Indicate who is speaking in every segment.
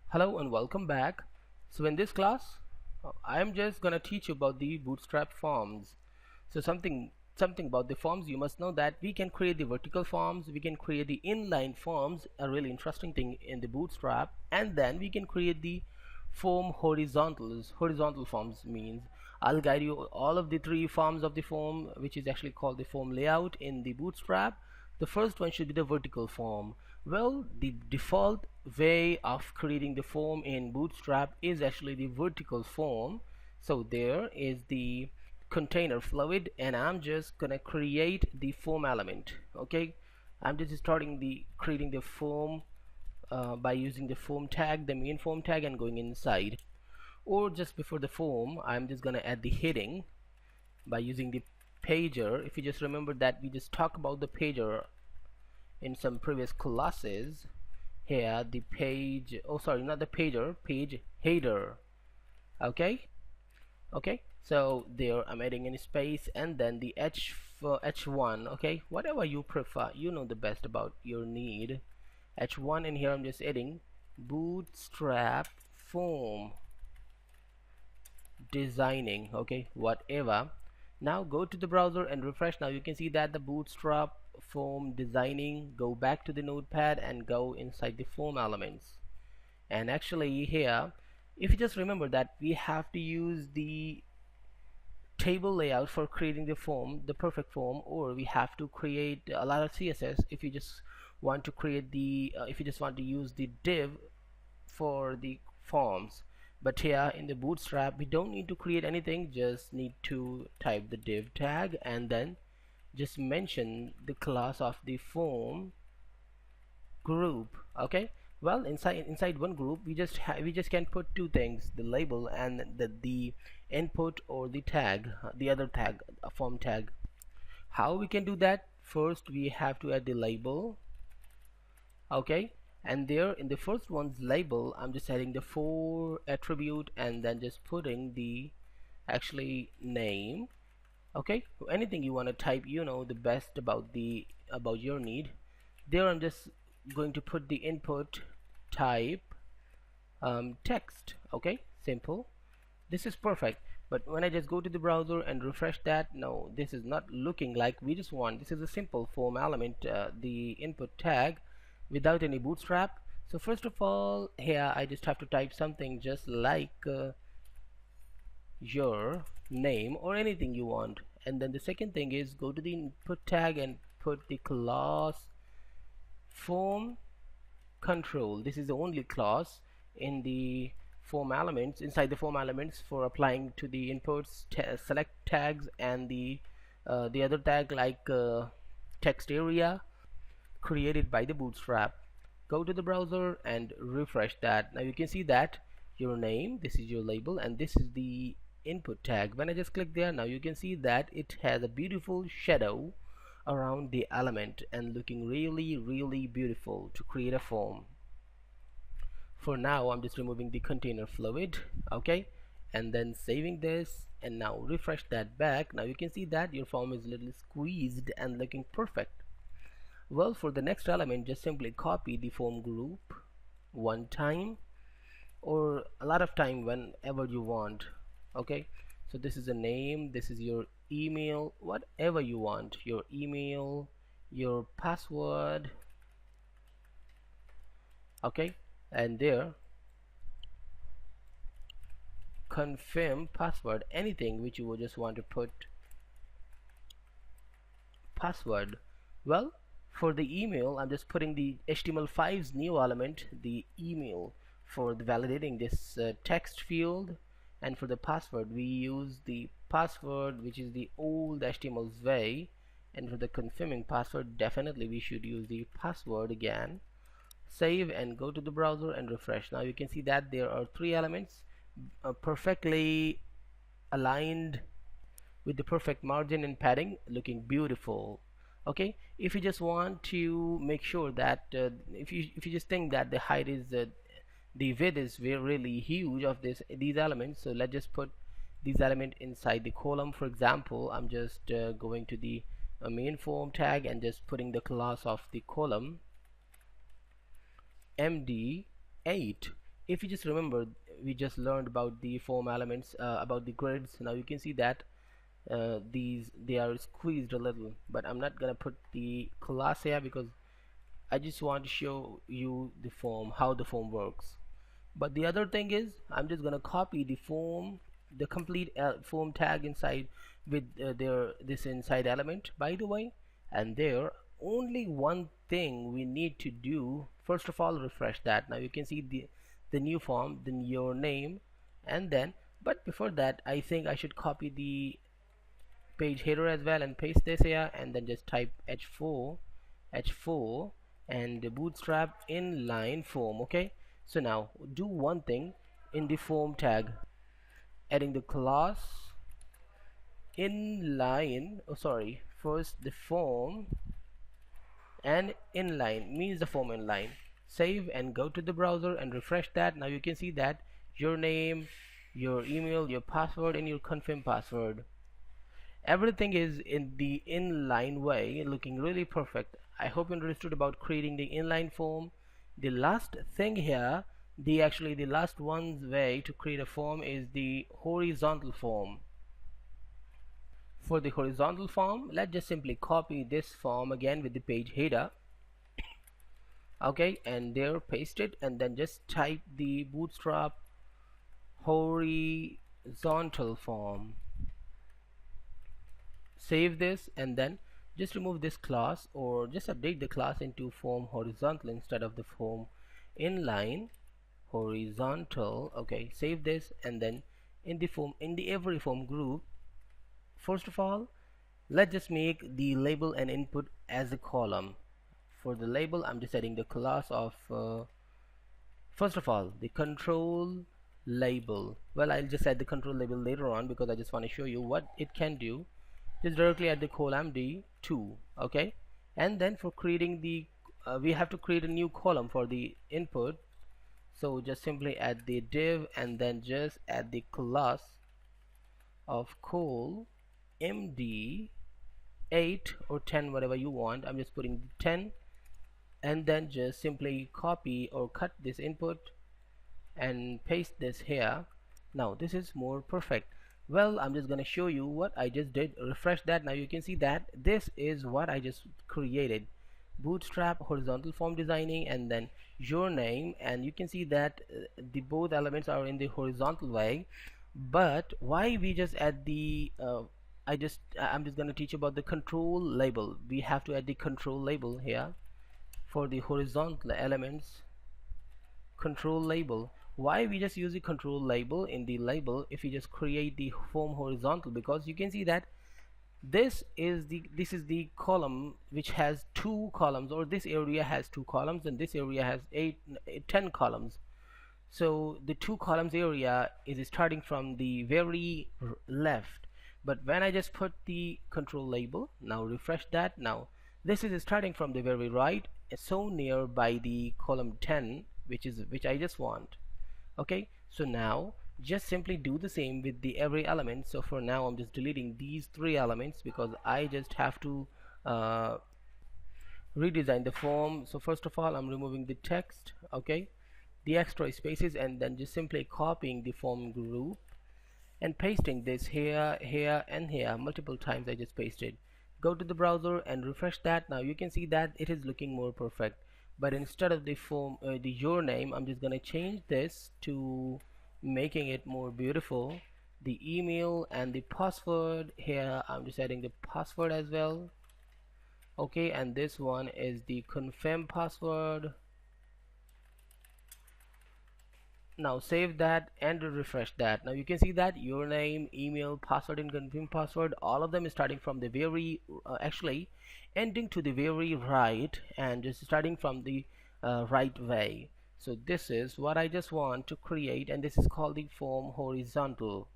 Speaker 1: Hello and welcome back. So in this class, I'm just gonna teach you about the Bootstrap forms. So something about the forms, you must know that we can create the vertical forms, we can create the inline forms, a really interesting thing in the Bootstrap, and then we can create the form horizontals. Horizontal forms means I'll guide you all of the three forms of the form, which is actually called the form layout in the Bootstrap. The first one should be the vertical form. Well, the default way of creating the form in Bootstrap is actually the vertical form. So there is the container fluid, and I'm just gonna create the form element. Okay, I'm just starting the creating the form by using the form tag, the main form tag, and going inside. Or just before the form, I'm just gonna add the heading by using the pager. If you just remember that we just talked about the pager in some previous classes. Here the page, oh sorry, not the pager, page header. Okay, so there I'm adding any space, and then the h for h1. Okay, whatever you prefer, you know the best about your need. H1, and here I'm just adding Bootstrap Form designing. Okay, whatever. Now go to the browser and refresh. Now you can see that the Bootstrap Form designing, go back to the notepad and go inside the form elements. And actually here, if you just remember that we have to use the table layout for creating the form, the perfect form, or we have to create a lot of CSS if you just want to create the if you just want to use the div for the forms. But here in the Bootstrap, we don't need to create anything, just need to type the div tag and then just mention the class of the form group. Okay, well, inside one group we just can put two things, the label and the input or the tag, the other tag, a form tag. How we can do that? First we have to add the label. Okay, and there in the first one's label, I'm just adding the for attribute and then just putting the actually name. Okay, anything you want to type, you know the best about your need. There I'm just going to put the input type text. Okay, simple, this is perfect. But when I just go to the browser and refresh that, no, this is not looking like we just want. This is a simple form element, the input tag, without any Bootstrap. So first of all, here I just have to type something just like your name or anything you want. And then the second thing is go to the input tag and put the class form control. This is the only class in the form elements, inside the form elements, for applying to the inputs, select tags, and the other tag like text area created by the Bootstrap. Go to the browser and refresh that. Now you can see that your name, this is your label, and this is the input tag. When I just click there, now you can see that it has a beautiful shadow around the element and looking really beautiful to create a form. For now I'm just removing the container fluid. Okay, and then saving this, and now refresh that back. Now you can see that your form is a little squeezed and looking perfect. Well, for the next element, just simply copy the form group one time or a lot of time, whenever you want. Okay, so this is a name, this is your email, whatever you want, your email, your password. Okay, and there confirm password, anything which you would just want to put password. Well, for the email, I'm just putting the HTML5's new element, the email, for the validating this text field. And for the password, we use the password which is the old HTML's way. And for the confirming password, definitely we should use the password again. Save and go to the browser and refresh. Now you can see that there are three elements perfectly aligned with the perfect margin and padding, looking beautiful. Okay, if you just want to make sure that if you just think that the height is the width is really huge of these elements, so let's just put these elements inside the column. For example, I'm just going to the main form tag and just putting the class of the column md8 if you just remember, we just learned about the form elements, about the grids. Now you can see that these they are squeezed a little, but I'm not gonna put the class here because I just want to show you the form, how the form works. But the other thing is, I'm just gonna copy the form, the complete form tag inside with this inside element, by the way. And there only one thing we need to do. First of all, refresh that. Now you can see the new form, then your name, and then. But before that, I think I should copy the page header as well and paste this here, and then just type h4 and the bootstrap inline form. Okay, so now do one thing in the form tag, adding the class inline, oh sorry, first the form, and inline means the form inline. Save and go to the browser and refresh that. Now you can see that your name, your email, your password, and your confirm password, everything is in the inline way, looking really perfect. I hope you understood about creating the inline form. The last thing here, the last one's way to create a form is the horizontal form. For the horizontal form, let's just simply copy this form again with the page header. Okay, and there paste it, and then just type the bootstrap horizontal form. Save this, and then just remove this class, or just update the class into form horizontal instead of the form inline horizontal. Okay, save this, and then in the every form group, first of all, let's just make the label and input as a column. For the label, I'm just adding the class of first of all the control label. Well, I'll just add the control label later on because I just want to show you what it can do. Just directly add the column D2. Okay, and then for creating the we have to create a new column for the input, so just simply add the div and then just add the class of col md 8 or 10, whatever you want. I'm just putting 10, and then just simply copy or cut this input and paste this here. Now this is more perfect. Well, I'm just gonna show you what I just did. Refresh that. Now you can see that this is what I just created: bootstrap horizontal form designing, and then your name, and you can see that the both elements are in the horizontal way. But why we just add the I'm just gonna teach about the control label. We have to add the control label here for the horizontal elements. Control label, why we just use the control label in the label if you just create the form horizontal? Because you can see that this is the column which has two columns, or this area has two columns, and this area has 10 columns. So the two columns area is starting from the very left, but when I just put the control label, now refresh that, now this is starting from the very right, so near by the column 10, which I just want. Okay, so now just simply do the same with the every element. So for now I'm just deleting these three elements because I just have to redesign the form. So first of all, I'm removing the text, okay, the extra spaces, and then just simply copying the form group and pasting this here, here, and here multiple times. I just pasted. Go to the browser and refresh that. Now you can see that it is looking more perfect. But instead of the form, the your name, I'm just gonna change this to making it more beautiful. The email and the password here, I'm just adding the password as well. Okay, and this one is the confirm password. Now save that and refresh that. Now you can see that your name, email, password, and confirm password, all of them is starting from the very actually ending to the very right, and just starting from the right way. So this is what I just want to create, and this is called the form horizontal.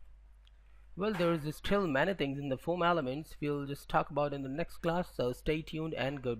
Speaker 1: Well, there is still many things in the form elements we'll just talk about in the next class, so stay tuned and good.